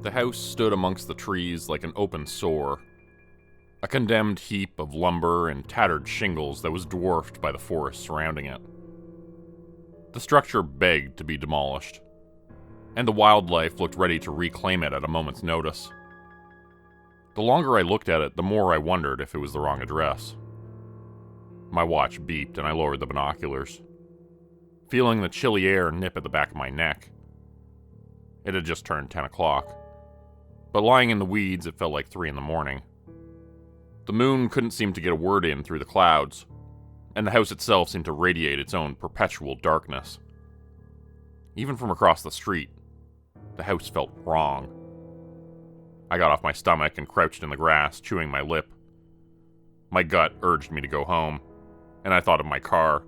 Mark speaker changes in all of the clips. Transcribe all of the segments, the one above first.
Speaker 1: The house stood amongst the trees like an open sore, a condemned heap of lumber and tattered shingles that was dwarfed by the forest surrounding it. The structure begged to be demolished, and the wildlife looked ready to reclaim it at a moment's notice. The longer I looked at it, the more I wondered if it was the wrong address. My watch beeped and I lowered the binoculars, feeling the chilly air nip at the back of my neck. It had just turned 10 o'clock, but lying in the weeds it felt like 3 in the morning. The moon couldn't seem to get a word in through the clouds, and the house itself seemed to radiate its own perpetual darkness. Even from across the street, the house felt wrong. I got off my stomach and crouched in the grass, chewing my lip. My gut urged me to go home, and I thought of my car,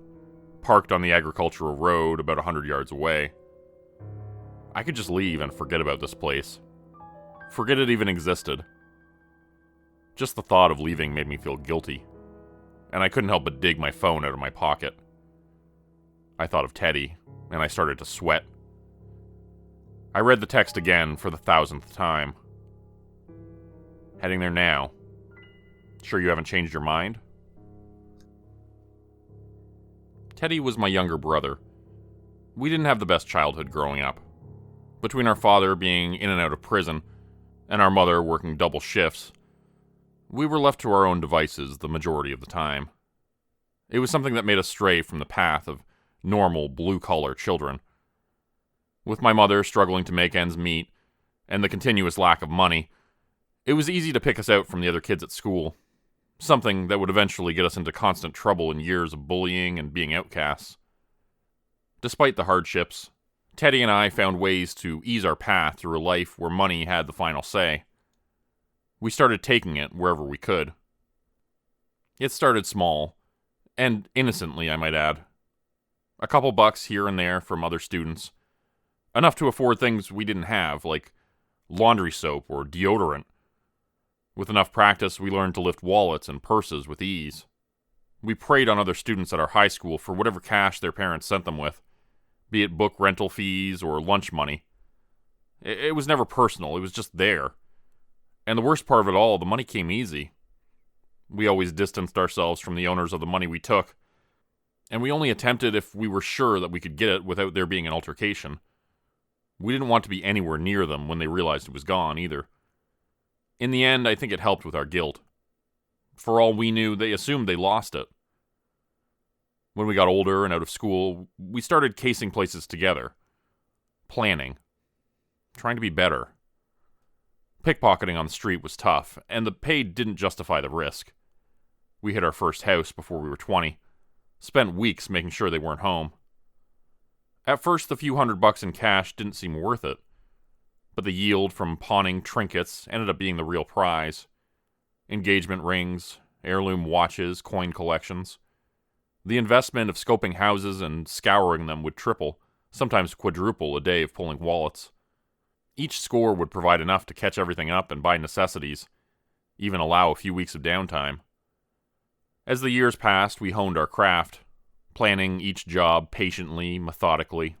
Speaker 1: parked on the agricultural road about 100 yards away. I could just leave and forget about this place. Forget it even existed. Just the thought of leaving made me feel guilty, and I couldn't help but dig my phone out of my pocket. I thought of Teddy, and I started to sweat. I read the text again for the 1,000th time. Heading there now. Sure you haven't changed your mind? Teddy was my younger brother. We didn't have the best childhood growing up. Between our father being in and out of prison, and our mother working double shifts, we were left to our own devices the majority of the time. It was something that made us stray from the path of normal blue-collar children. With my mother struggling to make ends meet, and the continuous lack of money, it was easy to pick us out from the other kids at school, something that would eventually get us into constant trouble in years of bullying and being outcasts. Despite the hardships, Teddy and I found ways to ease our path through a life where money had the final say. We started taking it wherever we could. It started small, and innocently, I might add. A couple bucks here and there from other students. Enough to afford things we didn't have, like laundry soap or deodorant. With enough practice, we learned to lift wallets and purses with ease. We preyed on other students at our high school for whatever cash their parents sent them with, be it book rental fees or lunch money. It was never personal, it was just there. And the worst part of it all, the money came easy. We always distanced ourselves from the owners of the money we took, and we only attempted if we were sure that we could get it without there being an altercation. We didn't want to be anywhere near them when they realized it was gone, either. In the end, I think it helped with our guilt. For all we knew, they assumed they lost it. When we got older and out of school, we started casing places together. Planning. Trying to be better. Pickpocketing on the street was tough, and the pay didn't justify the risk. We hit our first house before we were 20. Spent weeks making sure they weren't home. At first, the few $100 in cash didn't seem worth it, but the yield from pawning trinkets ended up being the real prize. Engagement rings, heirloom watches, coin collections. The investment of scoping houses and scouring them would triple, sometimes quadruple a day of pulling wallets. Each score would provide enough to catch everything up and buy necessities, even allow a few weeks of downtime. As the years passed, we honed our craft, planning each job patiently, methodically.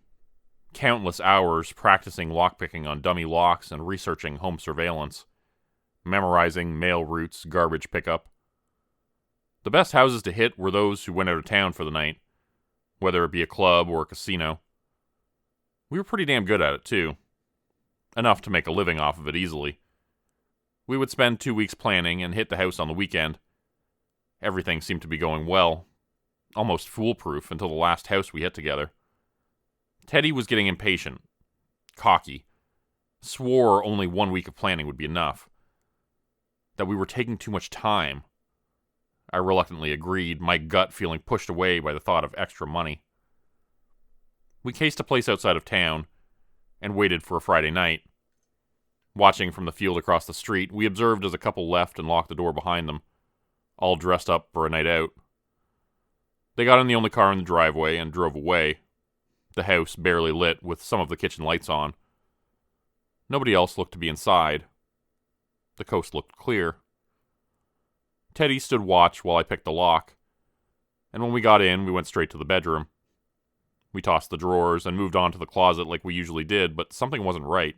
Speaker 1: Countless hours practicing lockpicking on dummy locks and researching home surveillance, memorizing mail routes, garbage pickup. The best houses to hit were those who went out of town for the night, whether it be a club or a casino. We were pretty damn good at it, too. Enough to make a living off of it easily. We would spend 2 weeks planning and hit the house on the weekend. Everything seemed to be going well, almost foolproof until the last house we hit together. Teddy was getting impatient, cocky, swore only 1 week of planning would be enough, that we were taking too much time. I reluctantly agreed, my gut feeling pushed away by the thought of extra money. We cased a place outside of town and waited for a Friday night. Watching from the field across the street, we observed as a couple left and locked the door behind them, all dressed up for a night out. They got in the only car in the driveway and drove away, the house barely lit with some of the kitchen lights on. Nobody else looked to be inside. The coast looked clear. Teddy stood watch while I picked the lock, and when we got in, we went straight to the bedroom. We tossed the drawers and moved on to the closet like we usually did, but something wasn't right.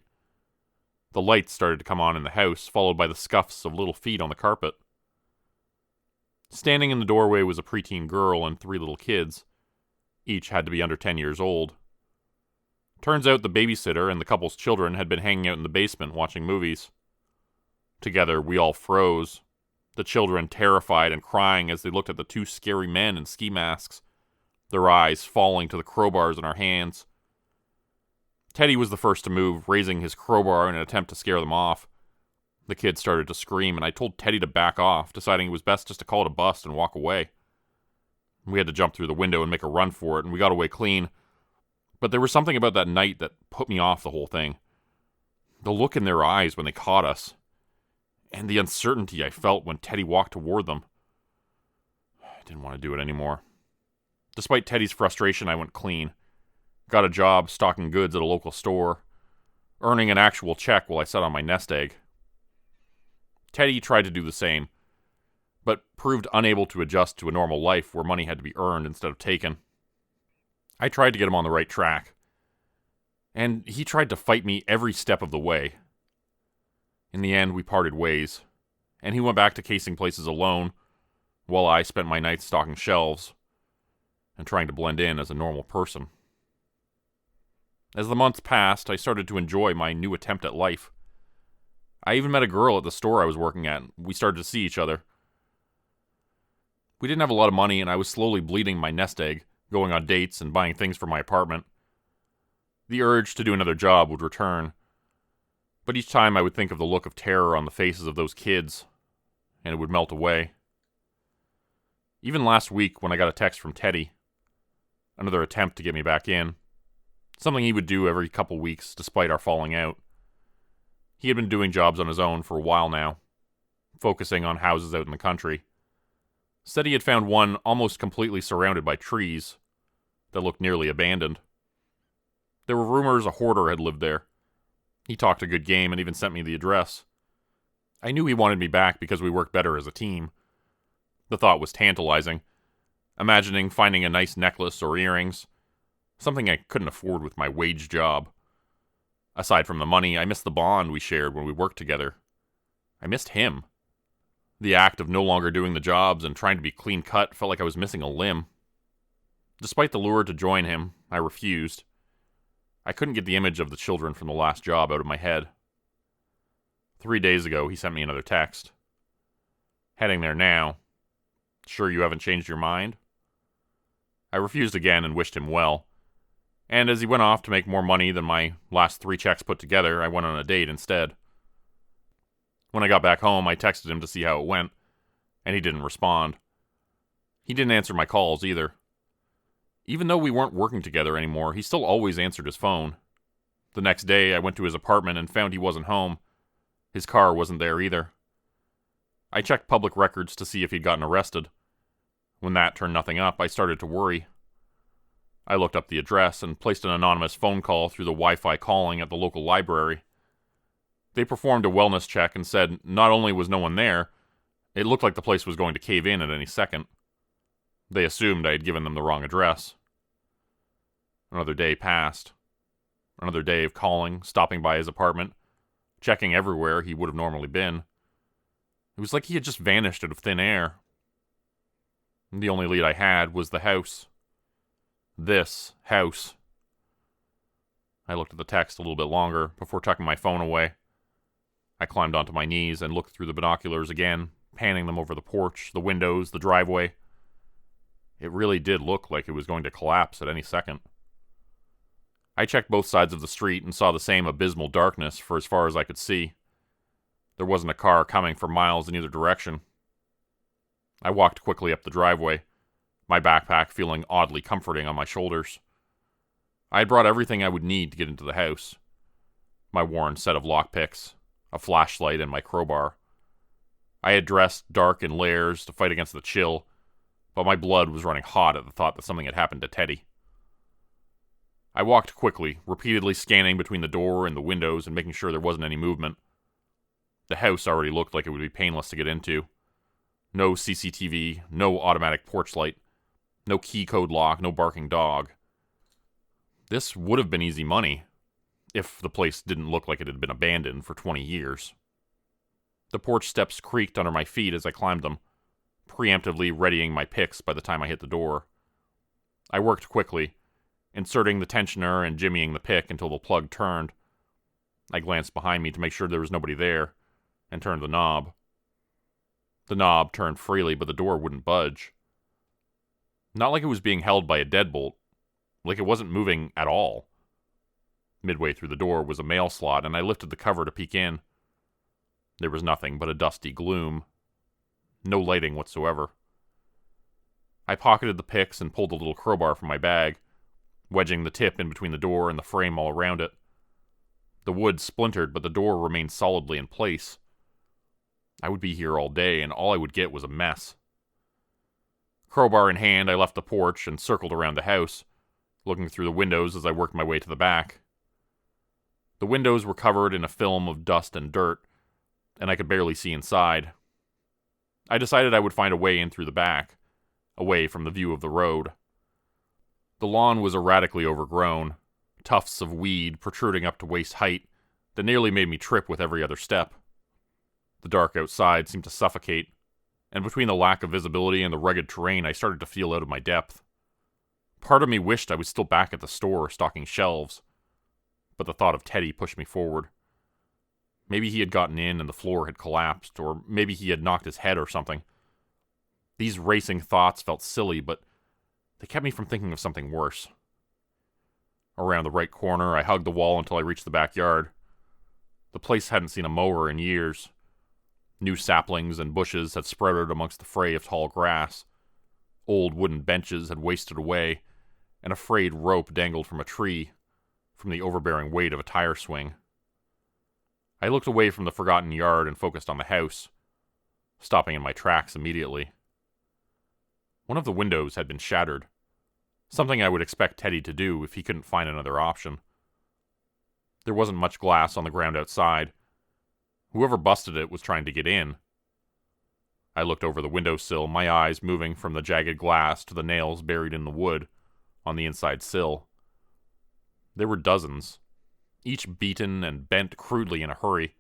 Speaker 1: The lights started to come on in the house, followed by the scuffs of little feet on the carpet. Standing in the doorway was a preteen girl and 3 little kids. Each had to be under 10 years old. Turns out the babysitter and the couple's children had been hanging out in the basement watching movies. Together, we all froze, the children terrified and crying as they looked at the 2 scary men in ski masks, their eyes falling to the crowbars in our hands. Teddy was the first to move, raising his crowbar in an attempt to scare them off. The kids started to scream, and I told Teddy to back off, deciding it was best just to call it a bust and walk away. We had to jump through the window and make a run for it, and we got away clean. But there was something about that night that put me off the whole thing. The look in their eyes when they caught us, and the uncertainty I felt when Teddy walked toward them. I didn't want to do it anymore. Despite Teddy's frustration, I went clean. Got a job stocking goods at a local store, earning an actual check while I sat on my nest egg. Teddy tried to do the same, but proved unable to adjust to a normal life where money had to be earned instead of taken. I tried to get him on the right track, and he tried to fight me every step of the way. In the end, we parted ways, and he went back to casing places alone, while I spent my nights stocking shelves and trying to blend in as a normal person. As the months passed, I started to enjoy my new attempt at life. I even met a girl at the store I was working at, and we started to see each other. We didn't have a lot of money, and I was slowly bleeding my nest egg, going on dates and buying things for my apartment. The urge to do another job would return, but each time I would think of the look of terror on the faces of those kids, and it would melt away. Even last week, when I got a text from Teddy, another attempt to get me back in, something he would do every couple weeks despite our falling out. He had been doing jobs on his own for a while now, focusing on houses out in the country. Said he had found one almost completely surrounded by trees that looked nearly abandoned. There were rumors a hoarder had lived there. He talked a good game and even sent me the address. I knew he wanted me back because we worked better as a team. The thought was tantalizing, imagining finding a nice necklace or earrings, something I couldn't afford with my wage job. Aside from the money, I missed the bond we shared when we worked together. I missed him. The act of no longer doing the jobs and trying to be clean-cut felt like I was missing a limb. Despite the lure to join him, I refused. I couldn't get the image of the children from the last job out of my head. 3 days ago, he sent me another text. Heading there now. Sure you haven't changed your mind? I refused again and wished him well. And as he went off to make more money than my last 3 checks put together, I went on a date instead. When I got back home, I texted him to see how it went, and he didn't respond. He didn't answer my calls either. Even though we weren't working together anymore, he still always answered his phone. The next day, I went to his apartment and found he wasn't home. His car wasn't there either. I checked public records to see if he'd gotten arrested. When that turned nothing up, I started to worry. I looked up the address and placed an anonymous phone call through the Wi-Fi calling at the local library. They performed a wellness check and said not only was no one there, it looked like the place was going to cave in at any second. They assumed I had given them the wrong address. Another day passed. Another day of calling, stopping by his apartment, checking everywhere he would have normally been. It was like he had just vanished out of thin air. The only lead I had was the house. This house. I looked at the text a little bit longer before tucking my phone away. I climbed onto my knees and looked through the binoculars again, panning them over the porch, the windows, the driveway. It really did look like it was going to collapse at any second. I checked both sides of the street and saw the same abysmal darkness for as far as I could see. There wasn't a car coming for miles in either direction. I walked quickly up the driveway, my backpack feeling oddly comforting on my shoulders. I had brought everything I would need to get into the house. My worn set of lockpicks, a flashlight, and my crowbar. I had dressed dark in layers to fight against the chill, but my blood was running hot at the thought that something had happened to Teddy. I walked quickly, repeatedly scanning between the door and the windows and making sure there wasn't any movement. The house already looked like it would be painless to get into. No CCTV, no automatic porch light, no key code lock, no barking dog. This would have been easy money. if the place didn't look like it had been abandoned for 20 years. The porch steps creaked under my feet as I climbed them, preemptively readying my picks by the time I hit the door. I worked quickly, inserting the tensioner and jimmying the pick until the plug turned. I glanced behind me to make sure there was nobody there, and turned the knob. The knob turned freely, but the door wouldn't budge. Not like it was being held by a deadbolt, like it wasn't moving at all. Midway through the door was a mail slot, and I lifted the cover to peek in. There was nothing but a dusty gloom. No lighting whatsoever. I pocketed the picks and pulled a little crowbar from my bag, wedging the tip in between the door and the frame all around it. The wood splintered, but the door remained solidly in place. I would be here all day, and all I would get was a mess. Crowbar in hand, I left the porch and circled around the house, looking through the windows as I worked my way to the back. The windows were covered in a film of dust and dirt, and I could barely see inside. I decided I would find a way in through the back, away from the view of the road. The lawn was erratically overgrown, tufts of weed protruding up to waist height that nearly made me trip with every other step. The dark outside seemed to suffocate, and between the lack of visibility and the rugged terrain, I started to feel out of my depth. Part of me wished I was still back at the store stocking shelves, but the thought of Teddy pushed me forward. Maybe he had gotten in and the floor had collapsed, or maybe he had knocked his head or something. These racing thoughts felt silly, but they kept me from thinking of something worse. Around the right corner, I hugged the wall until I reached the backyard. The place hadn't seen a mower in years. New saplings and bushes had sprouted amongst the fray of tall grass. Old wooden benches had wasted away, and a frayed rope dangled from a tree, from the overbearing weight of a tire swing. I looked away from the forgotten yard and focused on the house, stopping in my tracks immediately. One of the windows had been shattered, something I would expect Teddy to do if he couldn't find another option. There wasn't much glass on the ground outside. Whoever busted it was trying to get in. I looked over the windowsill, my eyes moving from the jagged glass to the nails buried in the wood on the inside sill. There were dozens, each beaten and bent crudely in a hurry.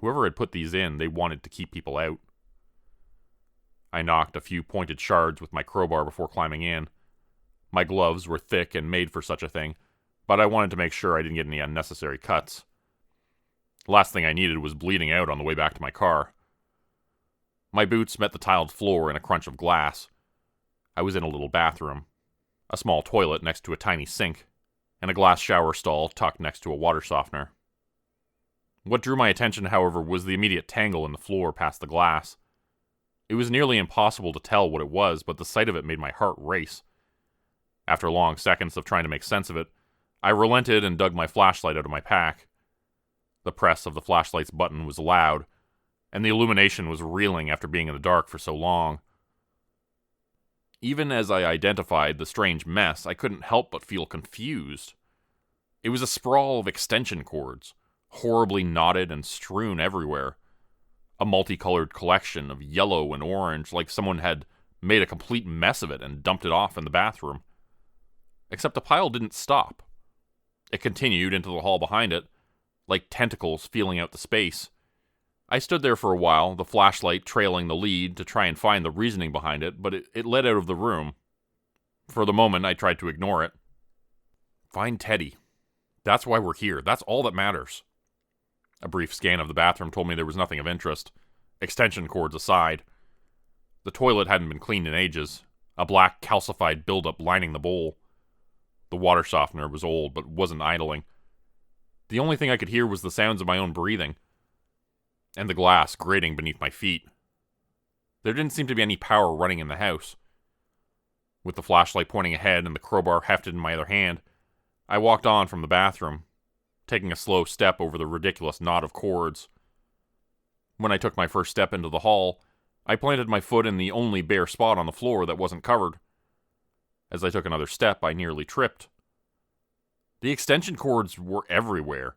Speaker 1: Whoever had put these in, they wanted to keep people out. I knocked a few pointed shards with my crowbar before climbing in. My gloves were thick and made for such a thing, but I wanted to make sure I didn't get any unnecessary cuts. The last thing I needed was bleeding out on the way back to my car. My boots met the tiled floor in a crunch of glass. I was in a little bathroom, a small toilet next to a tiny sink, and a glass shower stall tucked next to a water softener. What drew my attention, however, was the immediate tangle in the floor past the glass. It was nearly impossible to tell what it was, but the sight of it made my heart race. After long seconds of trying to make sense of it, I relented and dug my flashlight out of my pack. The press of the flashlight's button was loud, and the illumination was reeling after being in the dark for so long. Even as I identified the strange mess, I couldn't help but feel confused. It was a sprawl of extension cords, horribly knotted and strewn everywhere. A multicolored collection of yellow and orange, like someone had made a complete mess of it and dumped it off in the bathroom. Except the pile didn't stop. It continued into the hall behind it, like tentacles feeling out the space. I stood there for a while, the flashlight trailing the lead to try and find the reasoning behind it, but it led out of the room. For the moment, I tried to ignore it. Find Teddy. That's why we're here. That's all that matters. A brief scan of the bathroom told me there was nothing of interest, extension cords aside. The toilet hadn't been cleaned in ages, a black calcified buildup lining the bowl. The water softener was old, but wasn't idling. The only thing I could hear was the sounds of my own breathing, and the glass grating beneath my feet. There didn't seem to be any power running in the house. With the flashlight pointing ahead and the crowbar hefted in my other hand, I walked on from the bathroom, taking a slow step over the ridiculous knot of cords. When I took my first step into the hall, I planted my foot in the only bare spot on the floor that wasn't covered. As I took another step, I nearly tripped. The extension cords were everywhere,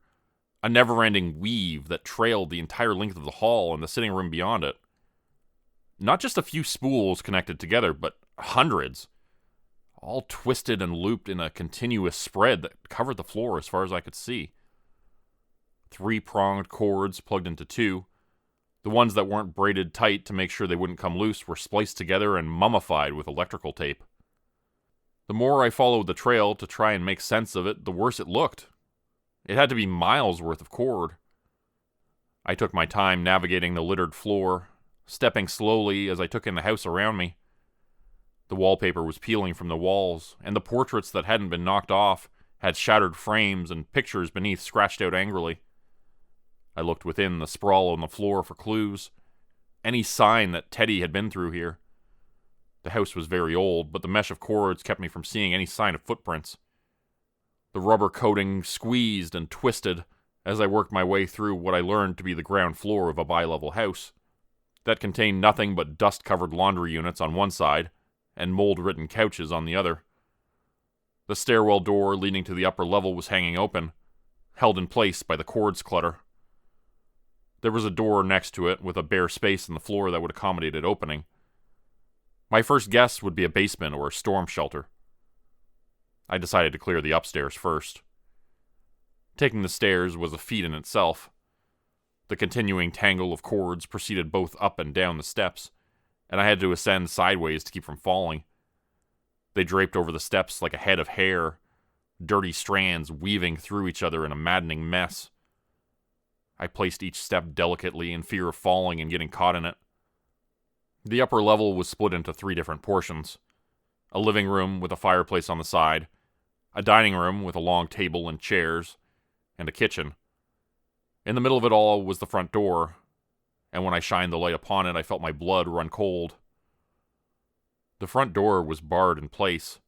Speaker 1: a never-ending weave that trailed the entire length of the hall and the sitting room beyond it. Not just a few spools connected together, but hundreds. all twisted and looped in a continuous spread that covered the floor as far as I could see. 3-pronged cords plugged into 2. The ones that weren't braided tight to make sure they wouldn't come loose were spliced together and mummified with electrical tape. The more I followed the trail to try and make sense of it, the worse it looked. It had to be miles worth of cord. I took my time navigating the littered floor, stepping slowly as I took in the house around me. The wallpaper was peeling from the walls, and the portraits that hadn't been knocked off had shattered frames and pictures beneath scratched out angrily. I looked within the sprawl on the floor for clues, any sign that Teddy had been through here. The house was very old, but the mesh of cords kept me from seeing any sign of footprints. The rubber coating squeezed and twisted as I worked my way through what I learned to be the ground floor of a bi-level house that contained nothing but dust-covered laundry units on one side and mold-ridden couches on the other. The stairwell door leading to the upper level was hanging open, held in place by the cords clutter. There was a door next to it with a bare space in the floor that would accommodate it opening. My first guess would be a basement or a storm shelter. I decided to clear the upstairs first. Taking the stairs was a feat in itself. The continuing tangle of cords proceeded both up and down the steps, and I had to ascend sideways to keep from falling. They draped over the steps like a head of hair, dirty strands weaving through each other in a maddening mess. I placed each step delicately in fear of falling and getting caught in it. The upper level was split into 3 different portions. A living room with a fireplace on the side, a dining room with a long table and chairs, and a kitchen. In the middle of it all was the front door, and when I shined the light upon it, I felt my blood run cold. The front door was barred in place.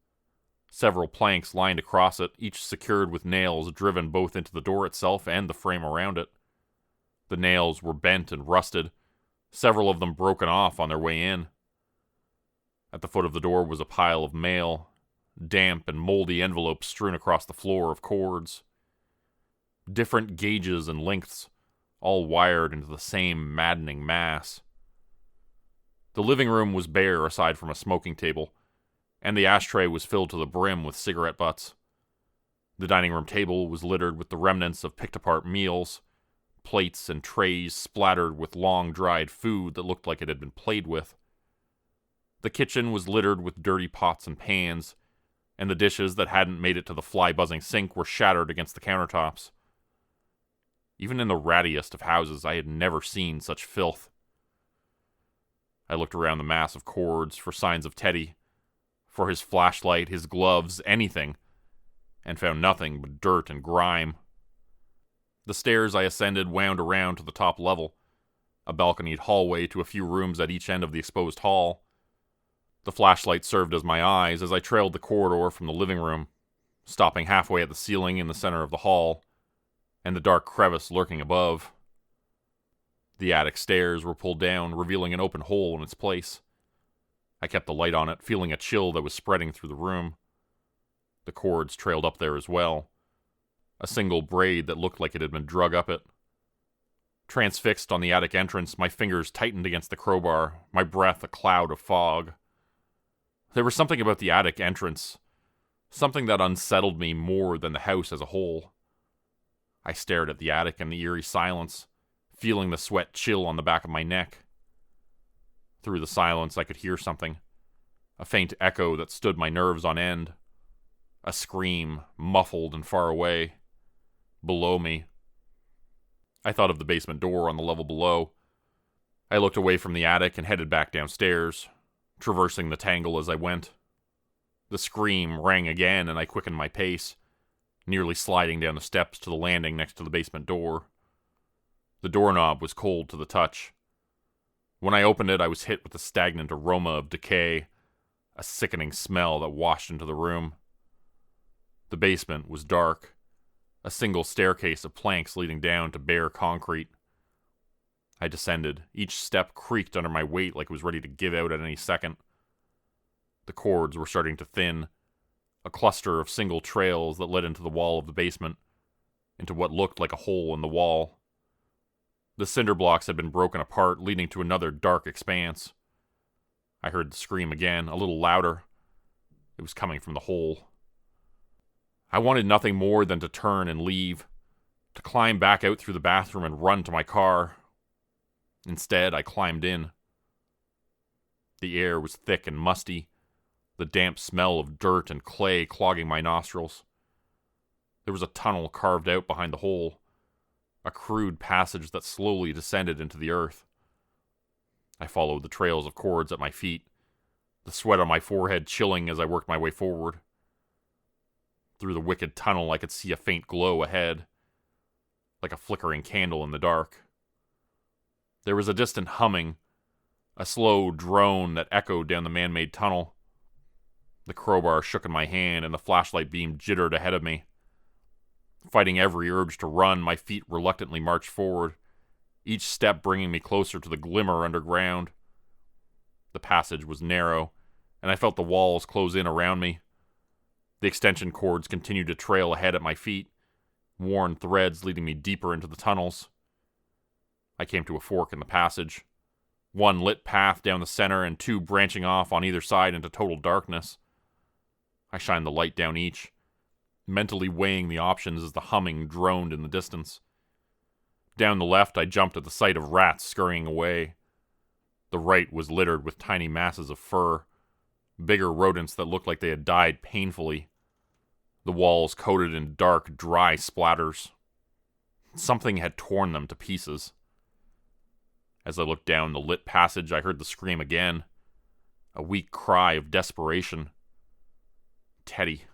Speaker 1: Several planks lined across it, each secured with nails driven both into the door itself and the frame around it. The nails were bent and rusted, several of them broken off on their way in. At the foot of the door was a pile of mail, damp and moldy envelopes strewn across the floor of cords. Different gauges and lengths, all wired into the same maddening mass. The living room was bare aside from a smoking table, and the ashtray was filled to the brim with cigarette butts. The dining room table was littered with the remnants of picked-apart meals, plates and trays splattered with long-dried food that looked like it had been played with. The kitchen was littered with dirty pots and pans, and the dishes that hadn't made it to the fly-buzzing sink were shattered against the countertops. Even in the rattiest of houses, I had never seen such filth. I looked around the mass of cords for signs of Teddy, for his flashlight, his gloves, anything, and found nothing but dirt and grime. The stairs I ascended wound around to the top level, a balconied hallway to a few rooms at each end of the exposed hall. The flashlight served as my eyes as I trailed the corridor from the living room, stopping halfway at the ceiling in the center of the hall, and the dark crevice lurking above. The attic stairs were pulled down, revealing an open hole in its place. I kept the light on it, feeling a chill that was spreading through the room. The cords trailed up there as well, a single braid that looked like it had been drug up it. Transfixed on the attic entrance, my fingers tightened against the crowbar, my breath a cloud of fog. There was something about the attic entrance, something that unsettled me more than the house as a whole. I stared at the attic in the eerie silence, feeling the sweat chill on the back of my neck. Through the silence, I could hear something, a faint echo that stood my nerves on end. A scream, muffled and far away, below me. I thought of the basement door on the level below. I looked away from the attic and headed back downstairs, traversing the tangle as I went. The scream rang again, and I quickened my pace, nearly sliding down the steps to the landing next to the basement door. The doorknob was cold to the touch. When I opened it, I was hit with the stagnant aroma of decay, a sickening smell that washed into the room. The basement was dark, a single staircase of planks leading down to bare concrete. I descended. Each step creaked under my weight like it was ready to give out at any second. The cords were starting to thin, a cluster of single trails that led into the wall of the basement, into what looked like a hole in the wall. The cinder blocks had been broken apart, leading to another dark expanse. I heard the scream again, a little louder. It was coming from the hole. I wanted nothing more than to turn and leave, to climb back out through the bathroom and run to my car. Instead, I climbed in. The air was thick and musty, the damp smell of dirt and clay clogging my nostrils. There was a tunnel carved out behind the hole, a crude passage that slowly descended into the earth. I followed the trails of cords at my feet, the sweat on my forehead chilling as I worked my way forward. Through the wicked tunnel, I could see a faint glow ahead, like a flickering candle in the dark. There was a distant humming, a slow drone that echoed down the man-made tunnel. The crowbar shook in my hand, and the flashlight beam jittered ahead of me. Fighting every urge to run, my feet reluctantly marched forward, each step bringing me closer to the glimmer underground. The passage was narrow, and I felt the walls close in around me. The extension cords continued to trail ahead at my feet, worn threads leading me deeper into the tunnels. I came to a fork in the passage, one lit path down the center and two branching off on either side into total darkness. I shined the light down each, mentally weighing the options as the humming droned in the distance. Down the left, I jumped at the sight of rats scurrying away. The right was littered with tiny masses of fur, bigger rodents that looked like they had died painfully. The walls coated in dark, dry splatters. Something had torn them to pieces. As I looked down the lit passage, I heard the scream again, a weak cry of desperation. Teddy.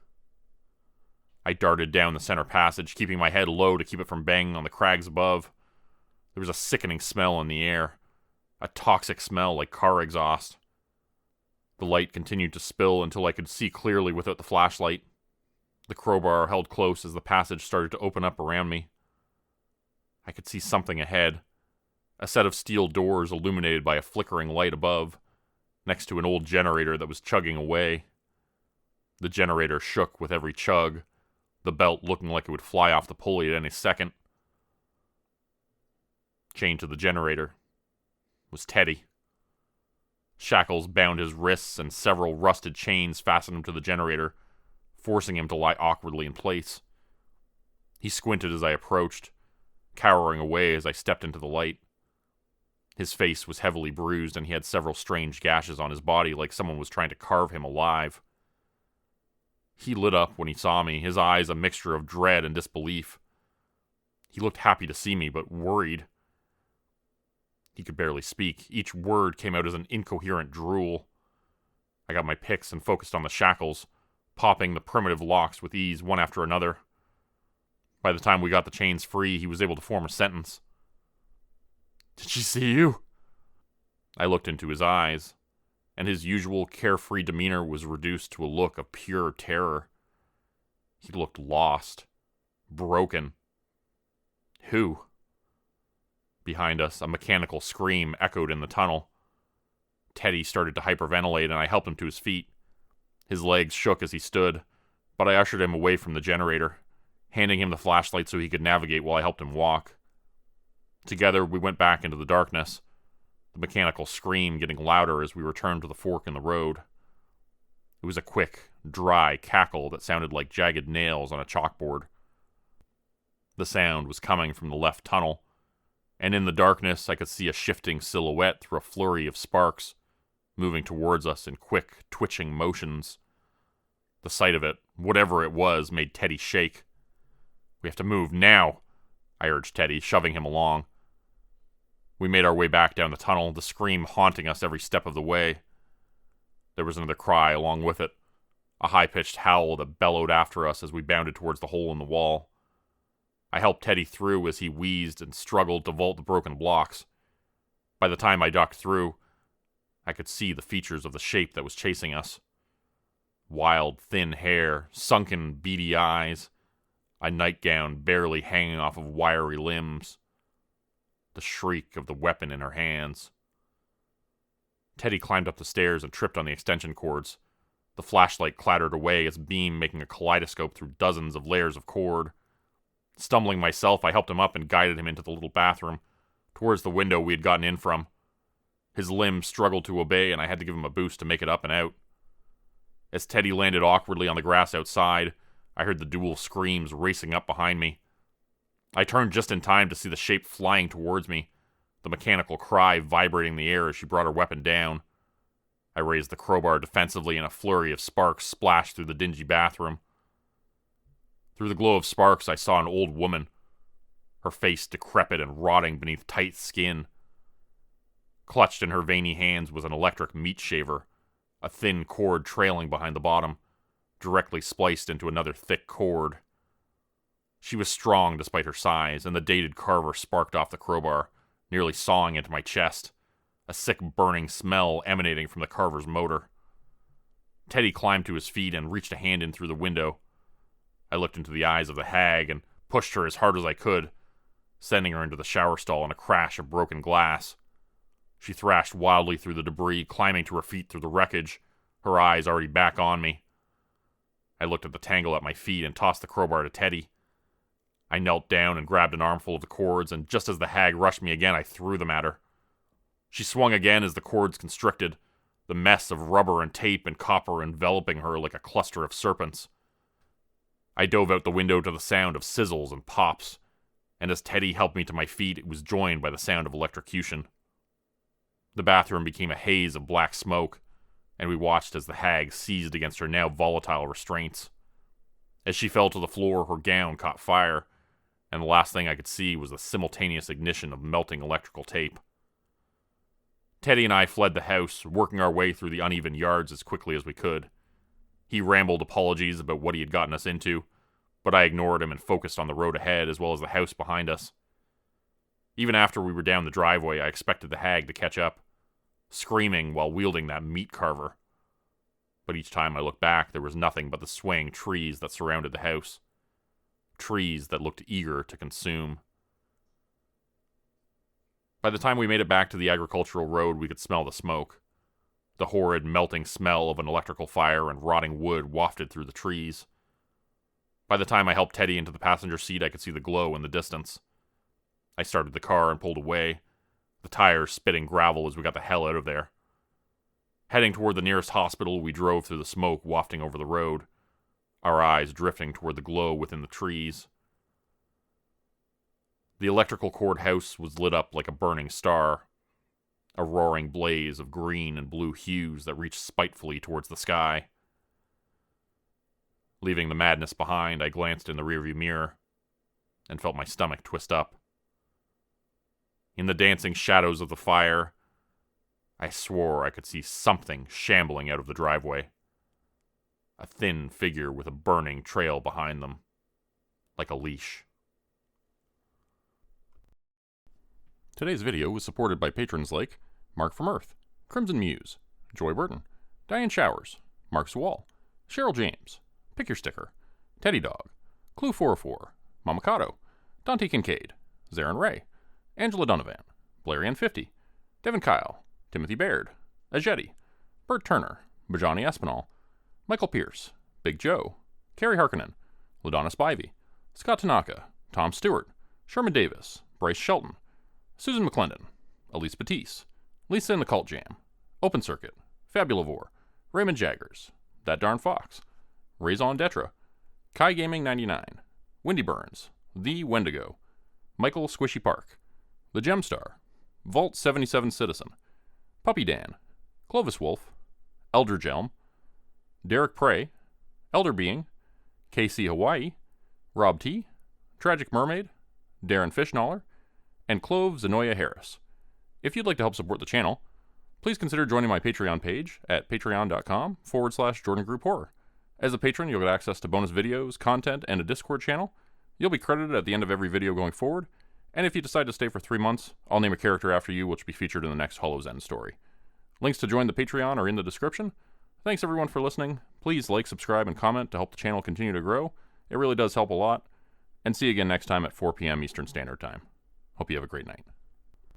Speaker 1: I darted down the center passage, keeping my head low to keep it from banging on the crags above. There was a sickening smell in the air, a toxic smell like car exhaust. The light continued to spill until I could see clearly without the flashlight. The crowbar held close as the passage started to open up around me. I could see something ahead, a set of steel doors illuminated by a flickering light above, next to an old generator that was chugging away. The generator shook with every chug, the belt looking like it would fly off the pulley at any second. Chained to the generator was Teddy. Shackles bound his wrists and several rusted chains fastened him to the generator, forcing him to lie awkwardly in place. He squinted as I approached, cowering away as I stepped into the light. His face was heavily bruised, and he had several strange gashes on his body like someone was trying to carve him alive. He lit up when he saw me, his eyes a mixture of dread and disbelief. He looked happy to see me, but worried. He could barely speak. Each word came out as an incoherent drool. I got my picks and focused on the shackles, popping the primitive locks with ease one after another. By the time we got the chains free, he was able to form a sentence. "Did she see you?" I looked into his eyes, and his usual carefree demeanor was reduced to a look of pure terror. He looked lost, broken. Who? Behind us, a mechanical scream echoed in the tunnel. Teddy started to hyperventilate, and I helped him to his feet. His legs shook as he stood, but I ushered him away from the generator, handing him the flashlight so he could navigate while I helped him walk. Together, we went back into the darkness, the mechanical scream getting louder as we returned to the fork in the road. It was a quick, dry cackle that sounded like jagged nails on a chalkboard. The sound was coming from the left tunnel, and in the darkness I could see a shifting silhouette through a flurry of sparks, moving towards us in quick, twitching motions. The sight of it, whatever it was, made Teddy shake. "We have to move, now," I urged Teddy, shoving him along. We made our way back down the tunnel, the scream haunting us every step of the way. There was another cry along with it, a high-pitched howl that bellowed after us as we bounded towards the hole in the wall. I helped Teddy through as he wheezed and struggled to vault the broken blocks. By the time I ducked through, I could see the features of the shape that was chasing us. Wild, thin hair, sunken, beady eyes, a nightgown barely hanging off of wiry limbs. The shriek of the weapon in her hands. Teddy climbed up the stairs and tripped on the extension cords. The flashlight clattered away, its beam making a kaleidoscope through dozens of layers of cord. Stumbling myself, I helped him up and guided him into the little bathroom, towards the window we had gotten in from. His limbs struggled to obey, and I had to give him a boost to make it up and out. As Teddy landed awkwardly on the grass outside, I heard the dual screams racing up behind me. I turned just in time to see the shape flying towards me, the mechanical cry vibrating in the air as she brought her weapon down. I raised the crowbar defensively and a flurry of sparks splashed through the dingy bathroom. Through the glow of sparks, I saw an old woman, her face decrepit and rotting beneath tight skin. Clutched in her veiny hands was an electric meat shaver, a thin cord trailing behind the bottom, directly spliced into another thick cord. She was strong despite her size, and the dated carver sparked off the crowbar, nearly sawing into my chest, a sick burning smell emanating from the carver's motor. Teddy climbed to his feet and reached a hand in through the window. I looked into the eyes of the hag and pushed her as hard as I could, sending her into the shower stall in a crash of broken glass. She thrashed wildly through the debris, climbing to her feet through the wreckage, her eyes already back on me. I looked at the tangle at my feet and tossed the crowbar to Teddy. I knelt down and grabbed an armful of the cords, and just as the hag rushed me again, I threw them at her. She swung again as the cords constricted, the mess of rubber and tape and copper enveloping her like a cluster of serpents. I dove out the window to the sound of sizzles and pops, and as Teddy helped me to my feet, it was joined by the sound of electrocution. The bathroom became a haze of black smoke, and we watched as the hag seized against her now volatile restraints. As she fell to the floor, her gown caught fire, and the last thing I could see was the simultaneous ignition of melting electrical tape. Teddy and I fled the house, working our way through the uneven yards as quickly as we could. He rambled apologies about what he had gotten us into, but I ignored him and focused on the road ahead as well as the house behind us. Even after we were down the driveway, I expected the hag to catch up, screaming while wielding that meat carver. But each time I looked back, there was nothing but the swaying trees that surrounded the house. Trees that looked eager to consume. By the time we made it back to the agricultural road, we could smell the smoke. The horrid, melting smell of an electrical fire and rotting wood wafted through the trees. By the time I helped Teddy into the passenger seat, I could see the glow in the distance. I started the car and pulled away, the tires spitting gravel as we got the hell out of there. Heading toward the nearest hospital, we drove through the smoke wafting over the road, our eyes drifting toward the glow within the trees. The electrical cord house was lit up like a burning star, a roaring blaze of green and blue hues that reached spitefully towards the sky. Leaving the madness behind, I glanced in the rearview mirror and felt my stomach twist up. In the dancing shadows of the fire, I swore I could see something shambling out of the driveway. A thin figure with a burning trail behind them, like a leash. Today's video was supported by patrons like Mark from Earth, Crimson Muse, Joy Burton, Diane Showers, Mark Swall, Cheryl James, Pick Your Sticker, Teddy Dog, Clue 404, Mamakato, Dante Kincaid, Zarin Ray, Angela Donovan, Blarian 50, Devin Kyle, Timothy Baird, Ajeti, Bert Turner, Bajani Espinal, Michael Pierce, Big Joe, Carrie Harkonnen, LaDonna Spivey, Scott Tanaka, Tom Stewart, Sherman Davis, Bryce Shelton, Susan McClendon, Elise Batiste, Lisa in the Cult Jam, Open Circuit, Fabulavore, Raymond Jaggers, That Darn Fox, Raison Detra, Kai Gaming 99, Wendy Burns, The Wendigo, Michael Squishy Park, The Gemstar, Vault 77 Citizen, Puppy Dan, Clovis Wolf, Elder Gelm, Derek Prey, Elder Being, KC Hawaii, Rob T, Tragic Mermaid, Darren Fishnaller, and Clove Zenoya Harris. If you'd like to help support the channel, please consider joining my Patreon page at patreon.com/Jordan Group Horror. As a patron, you'll get access to bonus videos, content, and a Discord channel. You'll be credited at the end of every video going forward, and if you decide to stay for 3 months, I'll name a character after you, which will be featured in the next Hollow's End story. Links to join the Patreon are in the description. Thanks everyone for listening. Please like, subscribe, and comment to help the channel continue to grow. It really does help a lot. And see you again next time at 4 p.m. Eastern Standard Time. Hope you have a great night.